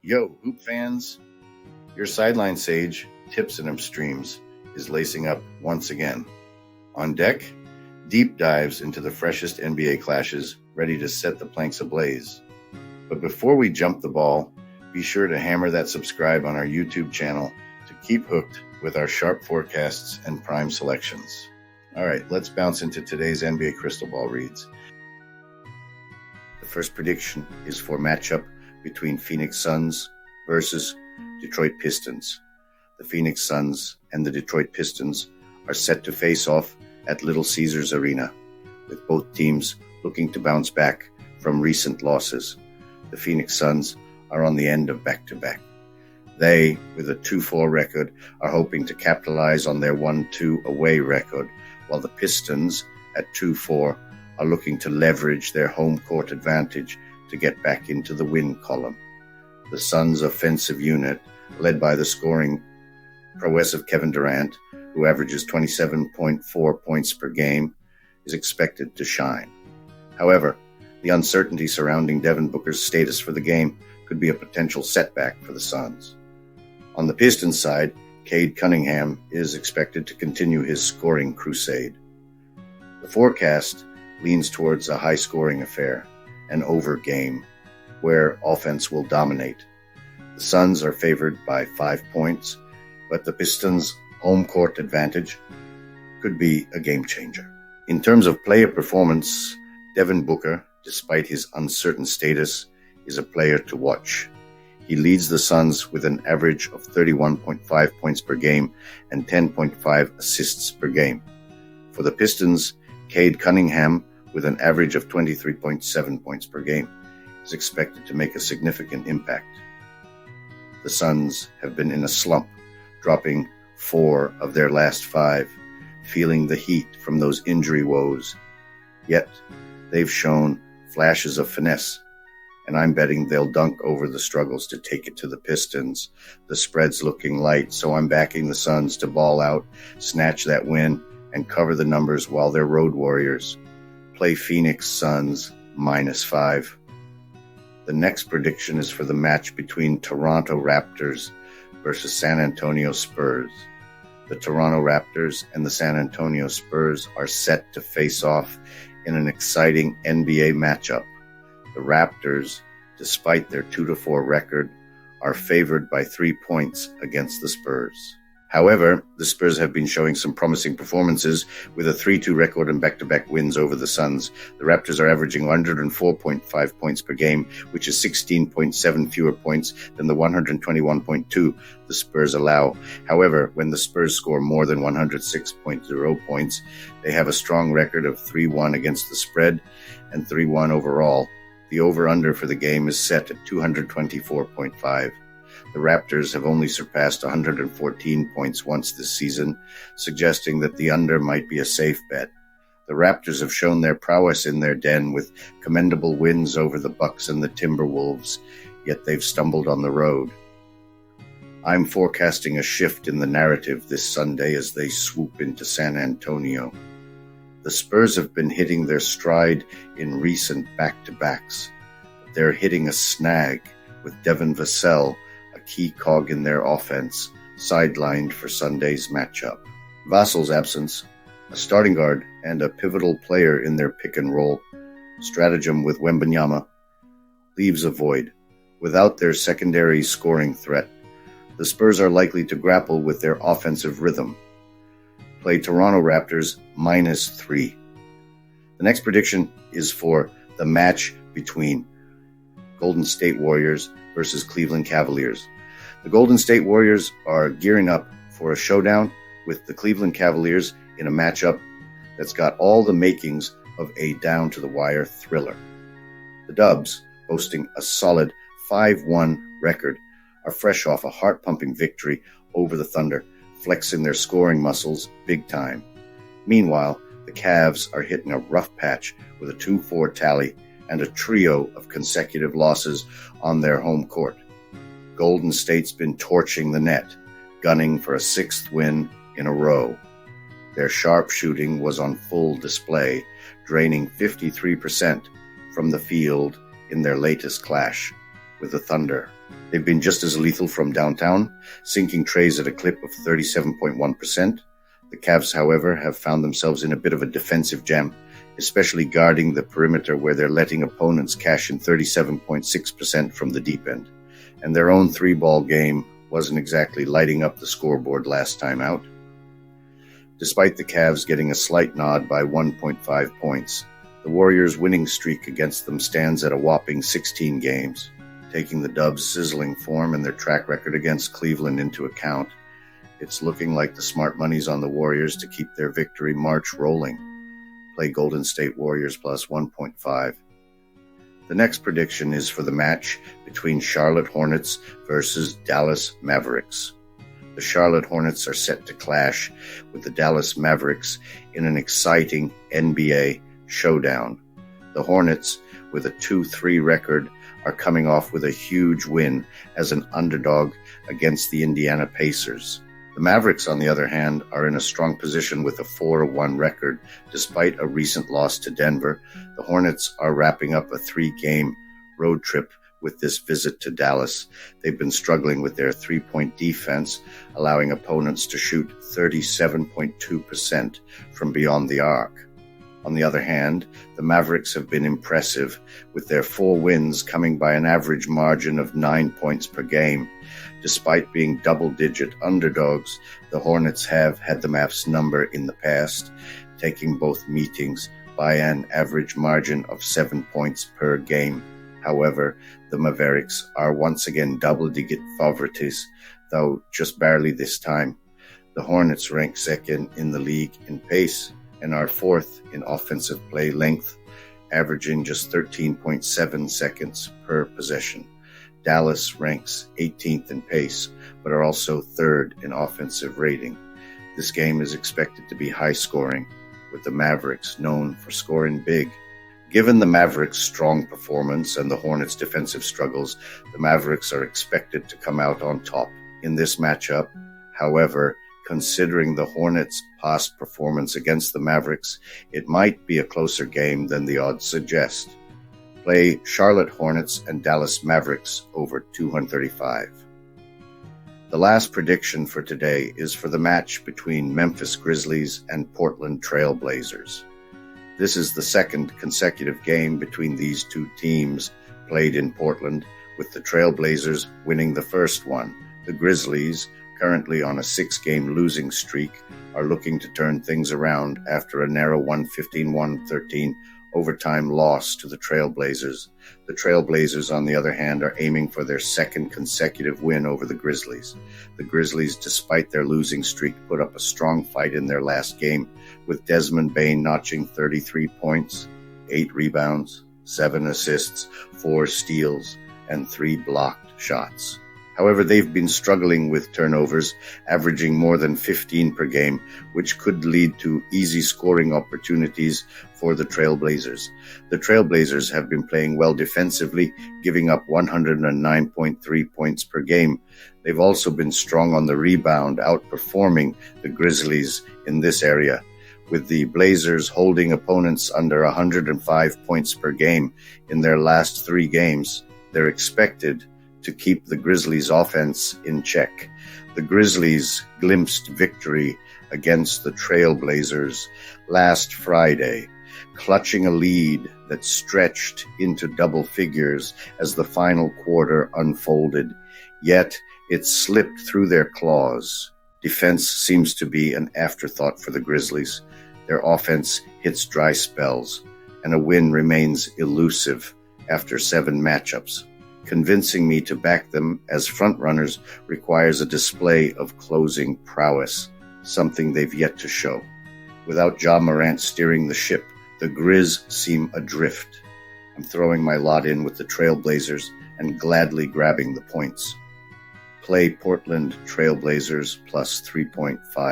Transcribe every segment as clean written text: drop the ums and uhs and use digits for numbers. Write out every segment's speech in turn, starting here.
Yo, Hoop fans, your sideline sage, Tips and Streams, is lacing up once again. On deck, deep dives into the freshest NBA clashes, ready to set the planks ablaze. But before we jump the ball, be sure to hammer that subscribe on our YouTube channel to keep hooked with our sharp forecasts and prime selections. All right, let's bounce into today's NBA Crystal Ball reads. The first prediction is for matchup between Phoenix Suns versus Detroit Pistons. The Phoenix Suns and the Detroit Pistons are set to face off at Little Caesars Arena, with both teams looking to bounce back from recent losses. The Phoenix Suns are on the end of back-to-back. They, with a 2-4 record, are hoping to capitalize on their 1-2 away record, while the Pistons, at 2-4, are looking to leverage their home court advantage to get back into the win column. The Suns' offensive unit, led by the scoring prowess of Kevin Durant, who averages 27.4 points per game, is expected to shine. However, the uncertainty surrounding Devin Booker's status for the game could be a potential setback for the Suns. On the Pistons side, Cade Cunningham is expected to continue his scoring crusade. The forecast leans towards a high-scoring affair, an over game, where offense will dominate. The Suns are favored by 5 points, but the Pistons' home court advantage could be a game changer. In terms of player performance, Devin Booker, despite his uncertain status, is a player to watch. He leads the Suns with an average of 31.5 points per game and 10.5 assists per game. For the Pistons, Cade Cunningham, with an average of 23.7 points per game, is expected to make a significant impact. The Suns have been in a slump, dropping 4 of their last 5, feeling the heat from those injury woes. Yet, they've shown flashes of finesse, and I'm betting they'll dunk over the struggles to take it to the Pistons. The spread's looking light, so I'm backing the Suns to ball out, snatch that win, and cover the numbers while they're road warriors. Play Phoenix Suns -5. The next prediction is for the match between Toronto Raptors versus San Antonio Spurs. The Toronto Raptors and the San Antonio Spurs are set to face off in an exciting NBA matchup. The Raptors, despite their 2-4 record, are favored by 3 points against the Spurs. However, the Spurs have been showing some promising performances with a 3-2 record and back-to-back wins over the Suns. The Raptors are averaging 104.5 points per game, which is 16.7 fewer points than the 121.2 the Spurs allow. However, when the Spurs score more than 106.0 points, they have a strong record of 3-1 against the spread and 3-1 overall. The over-under for the game is set at 224.5. The Raptors have only surpassed 114 points once this season, suggesting that the under might be a safe bet. The Raptors have shown their prowess in their den with commendable wins over the Bucks and the Timberwolves, yet they've stumbled on the road. I'm forecasting a shift in the narrative this Sunday as they swoop into San Antonio. The Spurs have been hitting their stride in recent back-to-backs. They're hitting a snag with Devin Vassell, a key cog in their offense, sidelined for Sunday's matchup. Vassell's absence, a starting guard and a pivotal player in their pick-and-roll stratagem with Wembanyama, leaves a void. Without their secondary scoring threat, the Spurs are likely to grapple with their offensive rhythm. Play Toronto Raptors -3. The next prediction is for the match between Golden State Warriors versus Cleveland Cavaliers. The Golden State Warriors are gearing up for a showdown with the Cleveland Cavaliers in a matchup that's got all the makings of a down-to-the-wire thriller. The Dubs, boasting a solid 5-1 record, are fresh off a heart-pumping victory over the Thunder, flexing their scoring muscles big time. Meanwhile, the Cavs are hitting a rough patch with a 2-4 tally and a trio of consecutive losses on their home court. Golden State's been torching the net, gunning for a 6th win in a row. Their sharp shooting was on full display, draining 53% from the field in their latest clash with the Thunder. They've been just as lethal from downtown, sinking trays at a clip of 37.1%. The Cavs, however, have found themselves in a bit of a defensive jam, especially guarding the perimeter where they're letting opponents cash in 37.6% from the deep end. And their own three-ball game wasn't exactly lighting up the scoreboard last time out. Despite the Cavs getting a slight nod by 1.5 points, the Warriors' winning streak against them stands at a whopping 16 games. Taking the Dubs' sizzling form and their track record against Cleveland into account, it's looking like the smart money's on the Warriors to keep their victory march rolling. Play Golden State Warriors plus 1.5. The next prediction is for the match between Charlotte Hornets versus Dallas Mavericks. The Charlotte Hornets are set to clash with the Dallas Mavericks in an exciting NBA showdown. The Hornets, with a 2-3 record, are coming off with a huge win as an underdog against the Indiana Pacers. The Mavericks, on the other hand, are in a strong position with a 4-1 record. Despite a recent loss to Denver, the Hornets are wrapping up a 3-game road trip with this visit to Dallas. They've been struggling with their three-point defense, allowing opponents to shoot 37.2% from beyond the arc. On the other hand, the Mavericks have been impressive, with their 4 wins coming by an average margin of 9 points per game. Despite being double-digit underdogs, the Hornets have had the Mavs' number in the past, taking both meetings by an average margin of 7 points per game. However, the Mavericks are once again double-digit favorites, though just barely this time. The Hornets rank second in the league in pace and are fourth in offensive play length, averaging just 13.7 seconds per possession. Dallas ranks 18th in pace, but are also third in offensive rating. This game is expected to be high-scoring, with the Mavericks known for scoring big. Given the Mavericks' strong performance and the Hornets' defensive struggles, the Mavericks are expected to come out on top in this matchup. However, considering the Hornets' past performance against the Mavericks, it might be a closer game than the odds suggest. Play Charlotte Hornets and Dallas Mavericks over 235. The last prediction for today is for the match between Memphis Grizzlies and Portland Trail Blazers. This is the second consecutive game between these two teams played in Portland, with the Trail Blazers winning the first one. The Grizzlies, currently on a 6-game losing streak, are looking to turn things around after a narrow 115-113 overtime loss to the Trail Blazers. The Trail Blazers, on the other hand, are aiming for their second consecutive win over the Grizzlies. The Grizzlies, despite their losing streak, put up a strong fight in their last game, with Desmond Bane notching 33 points, 8 rebounds, 7 assists, 4 steals, and 3 blocked shots. However, they've been struggling with turnovers, averaging more than 15 per game, which could lead to easy scoring opportunities for the Trailblazers. The Trailblazers have been playing well defensively, giving up 109.3 points per game. They've also been strong on the rebound, outperforming the Grizzlies in this area, with the Blazers holding opponents under 105 points per game in their last 3 games. They're expected to keep the Grizzlies' offense in check. The Grizzlies glimpsed victory against the Trailblazers last Friday, clutching a lead that stretched into double figures as the final quarter unfolded. Yet it slipped through their claws. Defense seems to be an afterthought for the Grizzlies. Their offense hits dry spells, and a win remains elusive after 7 matchups. Convincing me to back them as frontrunners requires a display of closing prowess, something they've yet to show. Without Ja Morant steering the ship, the Grizz seem adrift. I'm throwing my lot in with the Trailblazers and gladly grabbing the points. Play Portland Trailblazers plus 3.5.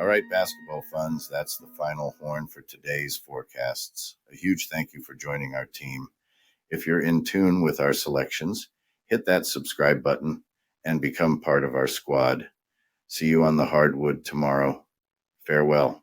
All right, basketball fans, that's the final horn for today's forecasts. A huge thank you for joining our team. If you're in tune with our selections, hit that subscribe button and become part of our squad. See you on the hardwood tomorrow. Farewell.